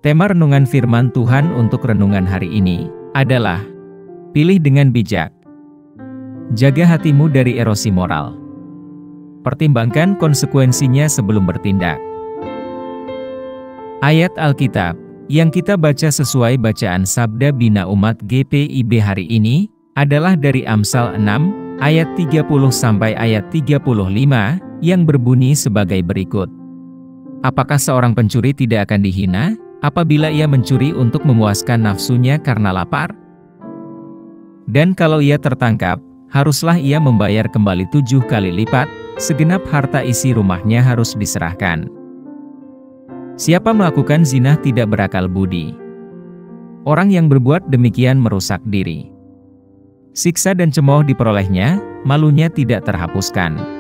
Tema renungan firman Tuhan untuk renungan hari ini adalah pilih dengan bijak. Jaga hatimu dari erosi moral. Pertimbangkan konsekuensinya sebelum bertindak. Ayat Alkitab yang kita baca sesuai bacaan Sabda Bina Umat GPIB hari ini adalah dari Amsal 6 ayat 30 sampai ayat 35 yang berbunyi sebagai berikut. Apakah seorang pencuri tidak akan dihina apabila ia mencuri untuk memuaskan nafsunya karena lapar? Dan kalau ia tertangkap, haruslah ia membayar kembali 7 kali lipat, segenap harta isi rumahnya harus diserahkan. Siapa melakukan zina tidak berakal budi. Orang yang berbuat demikian merusak diri. Siksa dan cemooh diperolehnya, malunya tidak terhapuskan.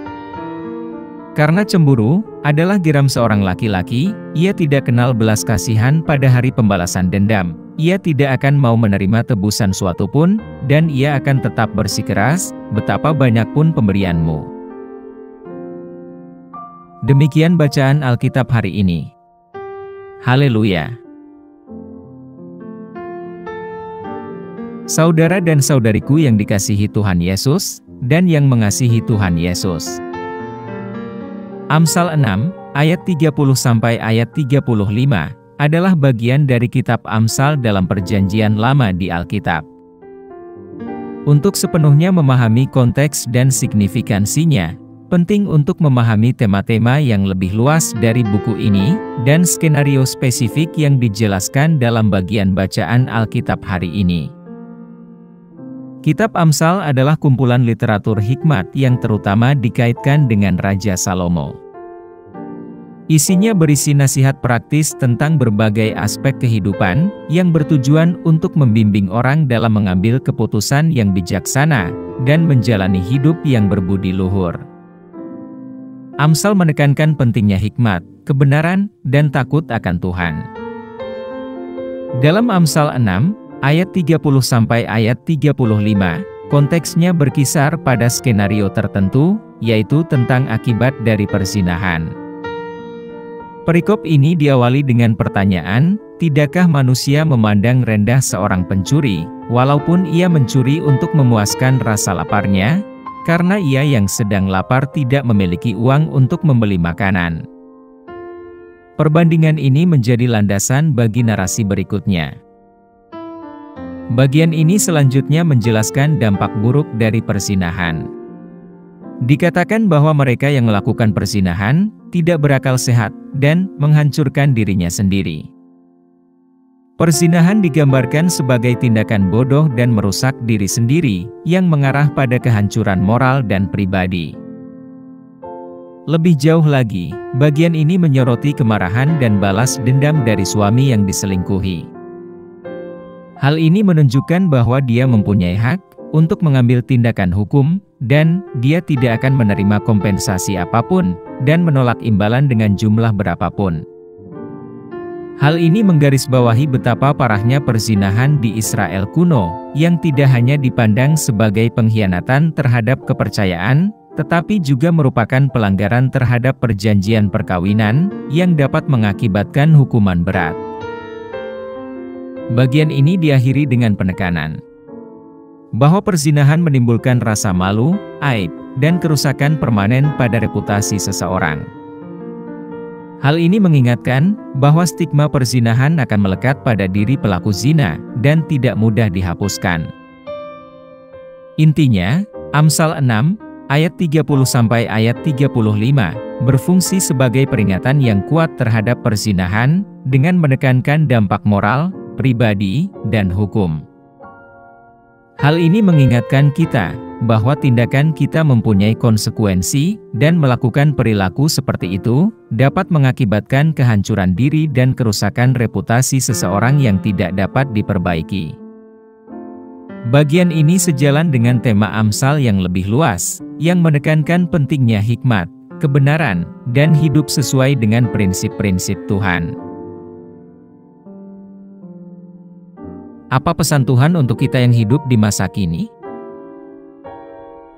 Karena cemburu adalah geram seorang laki-laki, ia tidak kenal belas kasihan pada hari pembalasan dendam. Ia tidak akan mau menerima tebusan suatu pun, dan ia akan tetap bersikeras, betapa banyak pun pemberianmu. Demikian bacaan Alkitab hari ini. Haleluya. Saudara dan saudariku yang dikasihi Tuhan Yesus, dan yang mengasihi Tuhan Yesus. Amsal 6, ayat 30 sampai ayat 35, adalah bagian dari kitab Amsal dalam Perjanjian Lama di Alkitab. Untuk sepenuhnya memahami konteks dan signifikansinya, penting untuk memahami tema-tema yang lebih luas dari buku ini, dan skenario spesifik yang dijelaskan dalam bagian bacaan Alkitab hari ini. Kitab Amsal adalah kumpulan literatur hikmat yang terutama dikaitkan dengan Raja Salomo. Isinya berisi nasihat praktis tentang berbagai aspek kehidupan, yang bertujuan untuk membimbing orang dalam mengambil keputusan yang bijaksana, dan menjalani hidup yang berbudi luhur. Amsal menekankan pentingnya hikmat, kebenaran, dan takut akan Tuhan. Dalam Amsal 6, ayat 30 sampai ayat 35, konteksnya berkisar pada skenario tertentu, yaitu tentang akibat dari perzinahan. Perikop ini diawali dengan pertanyaan, tidakkah manusia memandang rendah seorang pencuri, walaupun ia mencuri untuk memuaskan rasa laparnya, karena ia yang sedang lapar tidak memiliki uang untuk membeli makanan. Perbandingan ini menjadi landasan bagi narasi berikutnya. Bagian ini selanjutnya menjelaskan dampak buruk dari perzinahan. Dikatakan bahwa mereka yang melakukan perzinahan tidak berakal sehat dan menghancurkan dirinya sendiri. Perzinahan digambarkan sebagai tindakan bodoh dan merusak diri sendiri yang mengarah pada kehancuran moral dan pribadi. Lebih jauh lagi, bagian ini menyoroti kemarahan dan balas dendam dari suami yang diselingkuhi. Hal ini menunjukkan bahwa dia mempunyai hak untuk mengambil tindakan hukum, dan dia tidak akan menerima kompensasi apapun, dan menolak imbalan dengan jumlah berapapun. Hal ini menggarisbawahi betapa parahnya perzinahan di Israel kuno, yang tidak hanya dipandang sebagai pengkhianatan terhadap kepercayaan, tetapi juga merupakan pelanggaran terhadap perjanjian perkawinan, yang dapat mengakibatkan hukuman berat. Bagian ini diakhiri dengan penekanan bahwa perzinahan menimbulkan rasa malu, aib, dan kerusakan permanen pada reputasi seseorang. Hal ini mengingatkan bahwa stigma perzinahan akan melekat pada diri pelaku zina dan tidak mudah dihapuskan. Intinya, Amsal 6 ayat 30 sampai ayat 35 berfungsi sebagai peringatan yang kuat terhadap perzinahan dengan menekankan dampak moral, pribadi, dan hukum. Hal ini mengingatkan kita bahwa tindakan kita mempunyai konsekuensi, dan melakukan perilaku seperti itu dapat mengakibatkan kehancuran diri dan kerusakan reputasi seseorang yang tidak dapat diperbaiki. Bagian ini sejalan dengan tema Amsal yang lebih luas, yang menekankan pentingnya hikmat, kebenaran, dan hidup sesuai dengan prinsip-prinsip Tuhan. Apa pesan Tuhan untuk kita yang hidup di masa kini?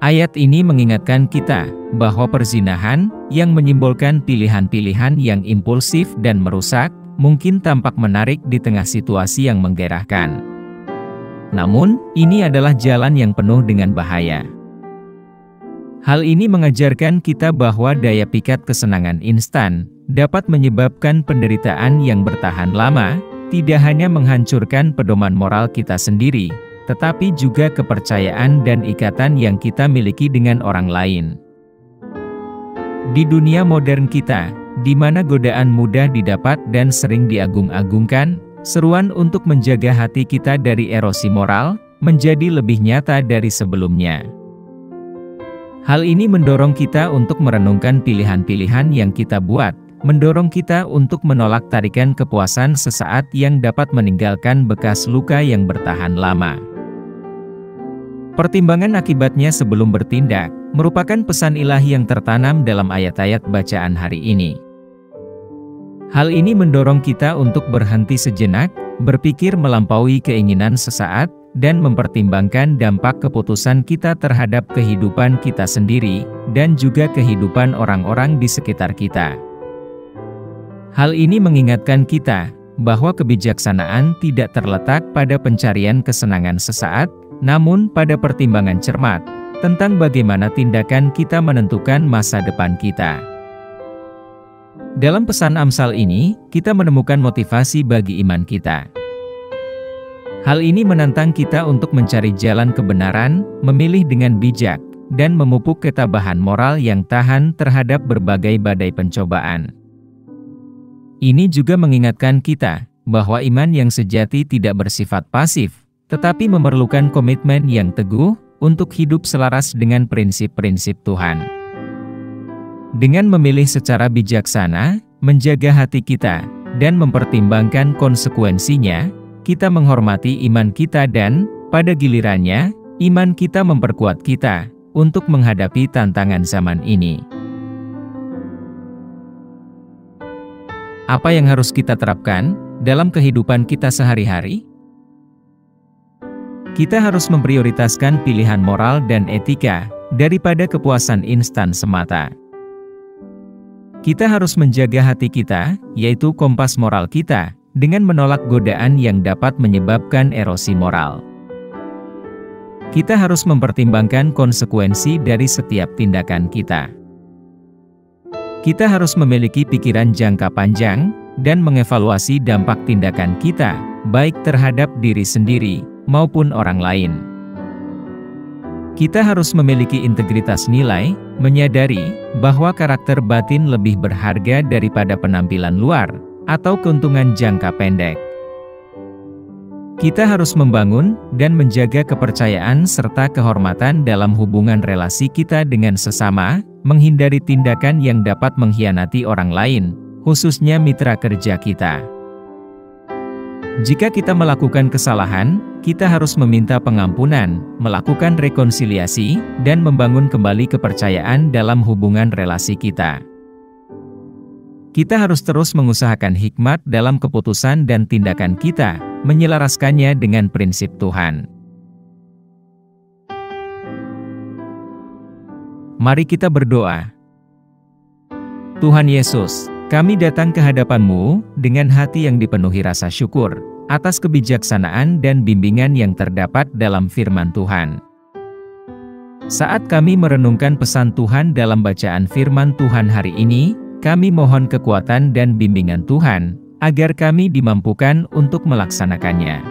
Ayat ini mengingatkan kita bahwa perzinahan yang menyimbolkan pilihan-pilihan yang impulsif dan merusak mungkin tampak menarik di tengah situasi yang menggairahkan. Namun, ini adalah jalan yang penuh dengan bahaya. Hal ini mengajarkan kita bahwa daya pikat kesenangan instan dapat menyebabkan penderitaan yang bertahan lama, tidak hanya menghancurkan pedoman moral kita sendiri, tetapi juga kepercayaan dan ikatan yang kita miliki dengan orang lain. Di dunia modern kita, di mana godaan mudah didapat dan sering diagung-agungkan, seruan untuk menjaga hati kita dari erosi moral menjadi lebih nyata dari sebelumnya. Hal ini mendorong kita untuk merenungkan pilihan-pilihan yang kita buat, mendorong kita untuk menolak tarikan kepuasan sesaat yang dapat meninggalkan bekas luka yang bertahan lama. Pertimbangan akibatnya sebelum bertindak merupakan pesan ilahi yang tertanam dalam ayat-ayat bacaan hari ini. Hal ini mendorong kita untuk berhenti sejenak, berpikir melampaui keinginan sesaat, dan mempertimbangkan dampak keputusan kita terhadap kehidupan kita sendiri, dan juga kehidupan orang-orang di sekitar kita. Hal ini mengingatkan kita bahwa kebijaksanaan tidak terletak pada pencarian kesenangan sesaat, namun pada pertimbangan cermat tentang bagaimana tindakan kita menentukan masa depan kita. Dalam pesan Amsal ini, kita menemukan motivasi bagi iman kita. Hal ini menantang kita untuk mencari jalan kebenaran, memilih dengan bijak, dan memupuk ketabahan moral yang tahan terhadap berbagai badai pencobaan. Ini juga mengingatkan kita bahwa iman yang sejati tidak bersifat pasif, tetapi memerlukan komitmen yang teguh untuk hidup selaras dengan prinsip-prinsip Tuhan. Dengan memilih secara bijaksana, menjaga hati kita, dan mempertimbangkan konsekuensinya, kita menghormati iman kita dan, pada gilirannya, iman kita memperkuat kita untuk menghadapi tantangan zaman ini. Apa yang harus kita terapkan dalam kehidupan kita sehari-hari? Kita harus memprioritaskan pilihan moral dan etika daripada kepuasan instan semata. Kita harus menjaga hati kita, yaitu kompas moral kita, dengan menolak godaan yang dapat menyebabkan erosi moral. Kita harus mempertimbangkan konsekuensi dari setiap tindakan kita. Kita harus memiliki pikiran jangka panjang dan mengevaluasi dampak tindakan kita, baik terhadap diri sendiri maupun orang lain. Kita harus memiliki integritas nilai, menyadari bahwa karakter batin lebih berharga daripada penampilan luar atau keuntungan jangka pendek. Kita harus membangun dan menjaga kepercayaan serta kehormatan dalam hubungan relasi kita dengan sesama, menghindari tindakan yang dapat mengkhianati orang lain, khususnya mitra kerja kita. Jika kita melakukan kesalahan, kita harus meminta pengampunan, melakukan rekonsiliasi, dan membangun kembali kepercayaan dalam hubungan relasi kita. Kita harus terus mengusahakan hikmat dalam keputusan dan tindakan kita, menyelaraskannya dengan prinsip Tuhan. Mari kita berdoa. Tuhan Yesus, kami datang ke hadapan-Mu dengan hati yang dipenuhi rasa syukur atas kebijaksanaan dan bimbingan yang terdapat dalam firman Tuhan. Saat kami merenungkan pesan Tuhan dalam bacaan firman Tuhan hari ini, kami mohon kekuatan dan bimbingan Tuhan, agar kami dimampukan untuk melaksanakannya.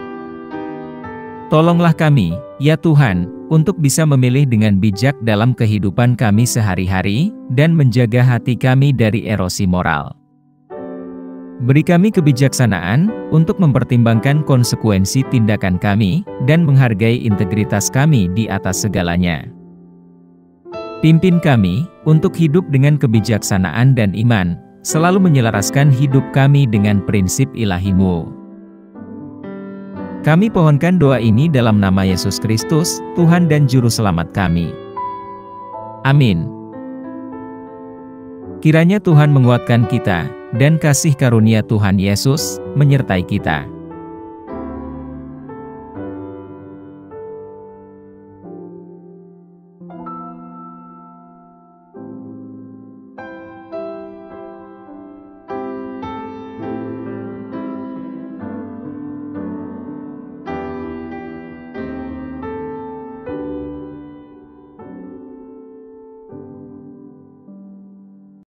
Tolonglah kami, ya Tuhan, untuk bisa memilih dengan bijak dalam kehidupan kami sehari-hari, dan menjaga hati kami dari erosi moral. Beri kami kebijaksanaan untuk mempertimbangkan konsekuensi tindakan kami, dan menghargai integritas kami di atas segalanya. Pimpin kami untuk hidup dengan kebijaksanaan dan iman, selalu menyelaraskan hidup kami dengan prinsip ilahi-Mu. Kami pohonkan doa ini dalam nama Yesus Kristus, Tuhan dan Juru Selamat kami. Amin. Kiranya Tuhan menguatkan kita, dan kasih karunia Tuhan Yesus menyertai kita.